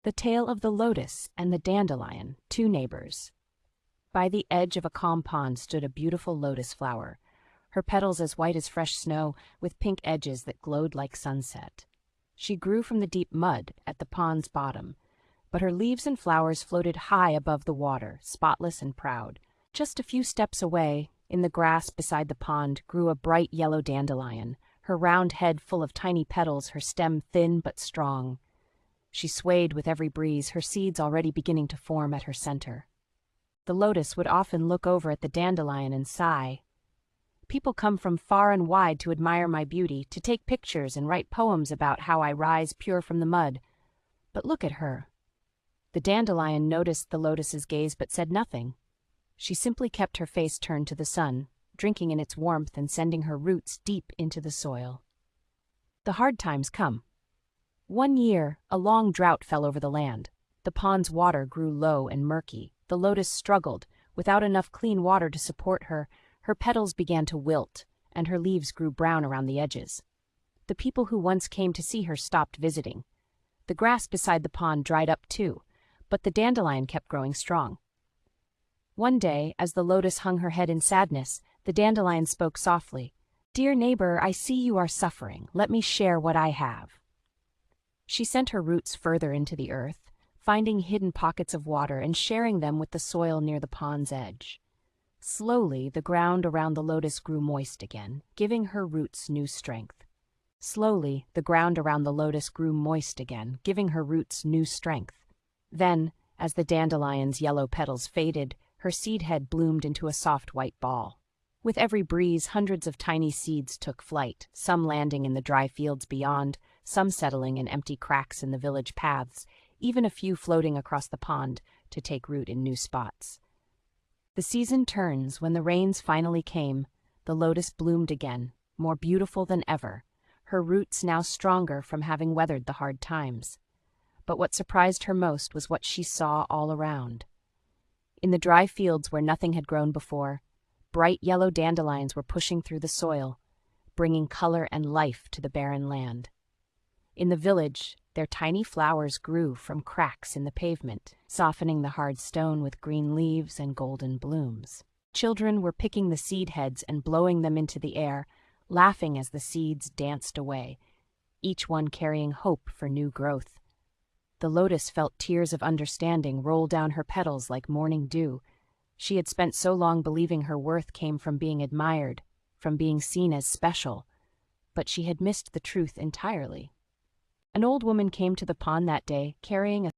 The Tale of the Lotus and the Dandelion, Two Neighbors. By the edge of a calm pond stood a beautiful lotus flower, her petals as white as fresh snow, with pink edges that glowed like sunset. She grew from the deep mud at the pond's bottom, but her leaves and flowers floated high above the water, spotless and proud. Just a few steps away, in the grass beside the pond, grew a bright yellow dandelion, her round head full of tiny petals, her stem thin but strong. She swayed with every breeze, her seeds already beginning to form at her center. The lotus would often look over at the dandelion and sigh. "People come from far and wide to admire my beauty, to take pictures and write poems about how I rise pure from the mud. But look at her." The dandelion noticed the lotus's gaze but said nothing. She simply kept her face turned to the sun, drinking in its warmth and sending her roots deep into the soil. The hard times come. One year, a long drought fell over the land. The pond's water grew low and murky. The lotus struggled. Without enough clean water to support her, her petals began to wilt, and her leaves grew brown around the edges. The people who once came to see her stopped visiting. The grass beside the pond dried up too, but the dandelion kept growing strong. One day, as the lotus hung her head in sadness, the dandelion spoke softly. "Dear neighbor, I see you are suffering. Let me share what I have." She sent her roots further into the earth, finding hidden pockets of water and sharing them with the soil near the pond's edge. Slowly, the ground around the lotus grew moist again, giving her roots new strength. Slowly, the ground around the lotus grew moist again, giving her roots new strength. Then, as the dandelion's yellow petals faded, her seed head bloomed into a soft white ball. With every breeze, hundreds of tiny seeds took flight, some landing in the dry fields beyond, some settling in empty cracks in the village paths, even a few floating across the pond to take root in new spots. The season turns. When the rains finally came, the lotus bloomed again, more beautiful than ever, her roots now stronger from having weathered the hard times. But what surprised her most was what she saw all around. In the dry fields where nothing had grown before, bright yellow dandelions were pushing through the soil, bringing color and life to the barren land. In the village, their tiny flowers grew from cracks in the pavement, softening the hard stone with green leaves and golden blooms. Children were picking the seed heads and blowing them into the air, laughing as the seeds danced away, each one carrying hope for new growth. The lotus felt tears of understanding roll down her petals like morning dew. She had spent so long believing her worth came from being admired, from being seen as special, but she had missed the truth entirely. An old woman came to the pond that day, carrying a